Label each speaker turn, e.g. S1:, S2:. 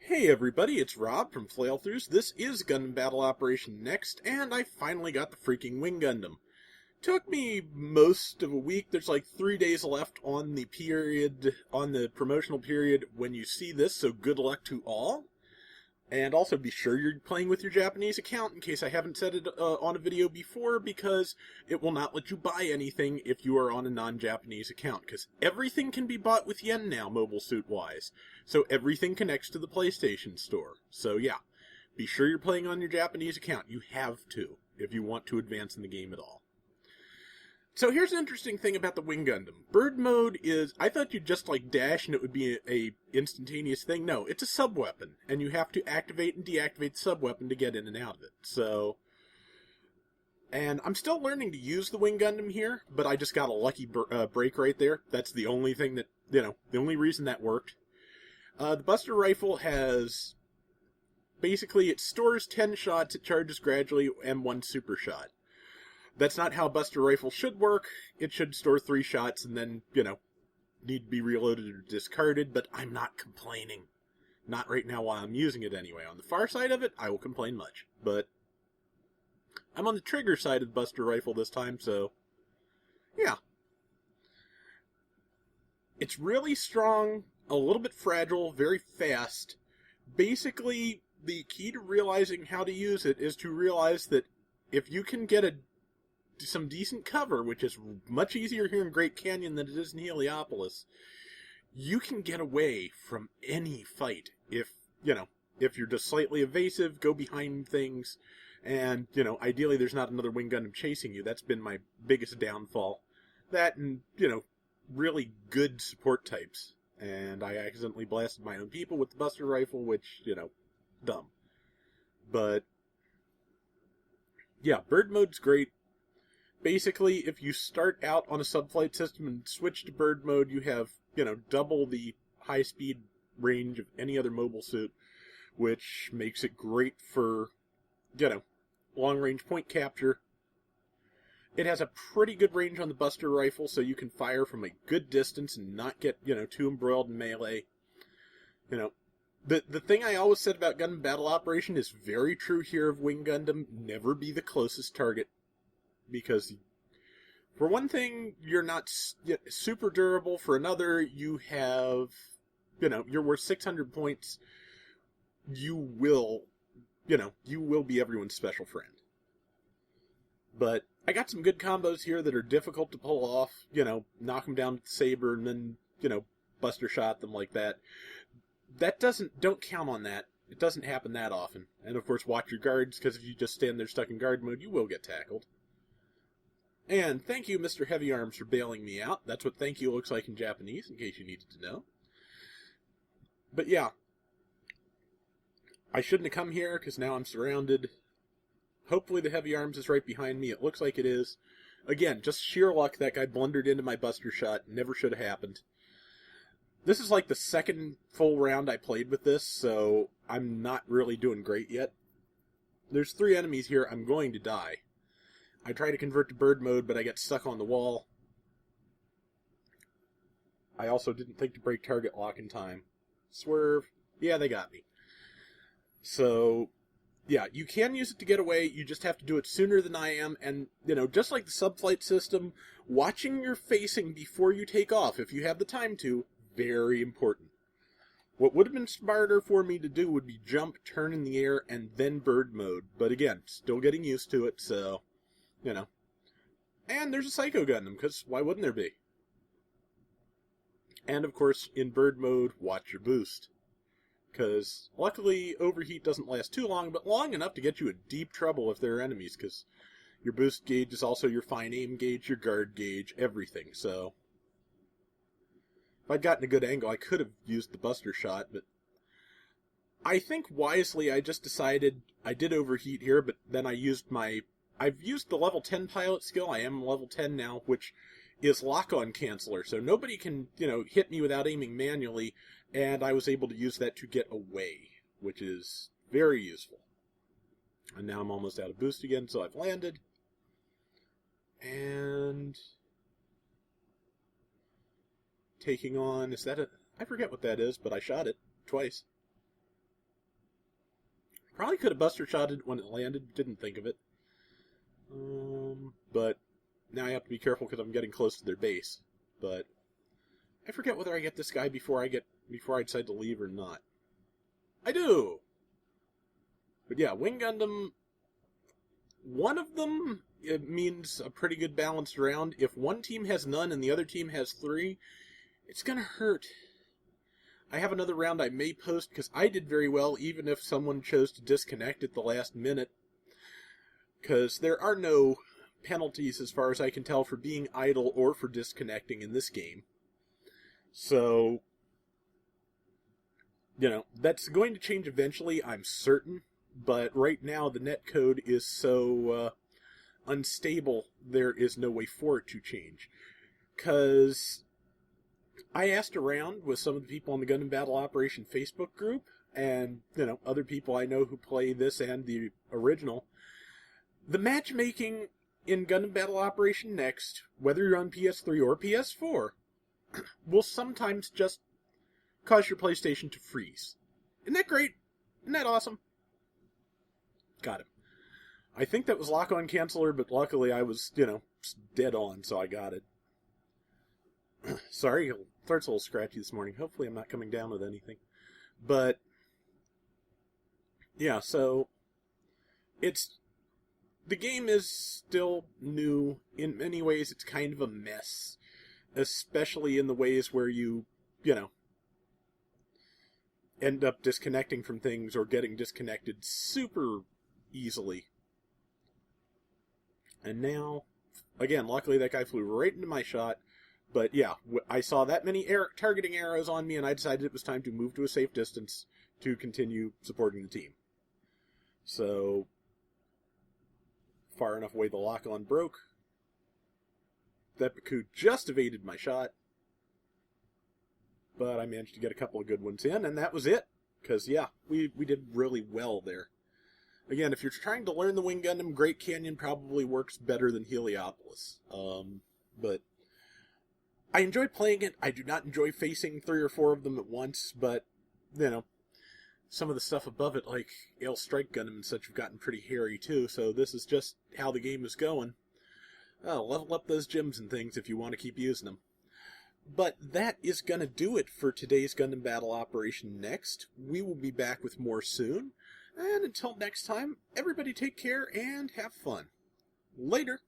S1: Hey everybody, it's Rob from Flailthroughs. This is Gundam Battle Operation Next, and I finally got the freaking Wing Gundam. Took me most of a week. There's like 3 days left on the promotional period when you see this, so good luck to all. And also be sure you're playing with your Japanese account in case I haven't said it on a video before, because it will not let you buy anything if you are on a non-Japanese account, because everything can be bought with yen now, mobile suit-wise. So everything connects to the PlayStation Store. So yeah, be sure you're playing on your Japanese account. You have to, if you want to advance in the game at all. So here's an interesting thing about the Wing Gundam. Bird mode is, I thought you'd just like dash and it would be a instantaneous thing. No, it's a sub-weapon, and you have to activate and deactivate the sub-weapon to get in and out of it. So, and I'm still learning to use the Wing Gundam here, but I just got a lucky break right there. That's the only thing that, the only reason that worked. The Buster Rifle has, basically it stores 10 shots, it charges gradually, and 1 super shot. That's not how a Buster Rifle should work. It should store 3 shots and then, need to be reloaded or discarded, but I'm not complaining. Not right now while I'm using it anyway. On the far side of it, I will complain much. But I'm on the trigger side of the Buster Rifle this time, so yeah. It's really strong, a little bit fragile, very fast. Basically, the key to realizing how to use it is to realize that if you can get some decent cover, which is much easier here in Great Canyon than it is in Heliopolis, you can get away from any fight if you're just slightly evasive, go behind things, and, ideally there's not another Wing Gundam chasing you. That's been my biggest downfall. That and, really good support types. And I accidentally blasted my own people with the Buster Rifle, which, dumb. But, yeah, bird mode's great. Basically, if you start out on a subflight system and switch to bird mode, you have, double the high-speed range of any other mobile suit, which makes it great for, long-range point capture. It has a pretty good range on the Buster Rifle, so you can fire from a good distance and not get, too embroiled in melee. The thing I always said about Gundam Battle Operation is very true here of Wing Gundam. Never be the closest target. Because, for one thing, you're not super durable. For another, you have, you're worth 600 points. You will be everyone's special friend. But I got some good combos here that are difficult to pull off. Knock them down with the saber and then, Buster shot them like that. Don't count on that. It doesn't happen that often. And of course, watch your guards, because if you just stand there stuck in guard mode, you will get tackled. And thank you, Mr. Heavy Arms, for bailing me out. That's what thank you looks like in Japanese, in case you needed to know. But yeah, I shouldn't have come here, because now I'm surrounded. Hopefully the Heavy Arms is right behind me. It looks like it is. Again, just sheer luck that guy blundered into my Buster shot. Never should have happened. This is like the second full round I played with this, so I'm not really doing great yet. There's 3 enemies here. I'm going to die. I try to convert to bird mode, but I get stuck on the wall. I also didn't think to break target lock in time. Swerve. Yeah, they got me. So, yeah, you can use it to get away. You just have to do it sooner than I am. And, just like the subflight system, watching your facing before you take off, if you have the time to, very important. What would have been smarter for me to do would be jump, turn in the air, and then bird mode. But again, still getting used to it, so, And there's a Psycho Gundam, because why wouldn't there be? And of course, in bird mode, watch your boost. Because luckily, overheat doesn't last too long, but long enough to get you in deep trouble if there are enemies, because your boost gauge is also your fine aim gauge, your guard gauge, everything, so... If I'd gotten a good angle, I could have used the Buster shot, but I think wisely I just decided I did overheat here, but then I've used the level 10 pilot skill. I am level 10 now, which is lock-on canceller, so nobody can, hit me without aiming manually, and I was able to use that to get away, which is very useful. And now I'm almost out of boost again, so I've landed. And taking on, I forget what that is, but I shot it twice. Probably could have buster shotted it when it landed, didn't think of it. But now I have to be careful because I'm getting close to their base. But I forget whether I get this guy before I decide to leave or not. I do! But yeah, Wing Gundam, one of them, it means a pretty good balanced round. If one team has none and the other team has 3, it's gonna hurt. I have another round I may post because I did very well even if someone chose to disconnect at the last minute. Because there are no penalties as far as I can tell for being idle or for disconnecting in this game. So, that's going to change eventually, I'm certain. But right now the netcode is so unstable, there is no way for it to change. Because I asked around with some of the people on the Gundam Battle Operation Facebook group, and, other people I know who play this and the original. The matchmaking in Gundam Battle Operation Next, whether you're on PS3 or PS4, will sometimes just cause your PlayStation to freeze. Isn't that great? Isn't that awesome? Got it. I think that was lock-on canceller, but luckily I was, dead on, so I got it. Sorry, throat's a little scratchy this morning. Hopefully I'm not coming down with anything. But, yeah, so the game is still new. In many ways, it's kind of a mess. Especially in the ways where you end up disconnecting from things or getting disconnected super easily. And now, again, luckily that guy flew right into my shot. But yeah, I saw that many targeting arrows on me, and I decided it was time to move to a safe distance to continue supporting the team. So, far enough away the lock-on broke. That Baku just evaded my shot. But I managed to get a couple of good ones in, and that was it. Because, yeah, we did really well there. Again, if you're trying to learn the Wing Gundam, Great Canyon probably works better than Heliopolis. But I enjoy playing it. I do not enjoy facing 3 or 4 of them at once, but, some of the stuff above it, like Ale Strike Gundam and such, have gotten pretty hairy too, so this is just how the game is going. Level up those gems and things if you want to keep using them. But that is going to do it for today's Gundam Battle Operation Next. We will be back with more soon. And until next time, everybody take care and have fun. Later!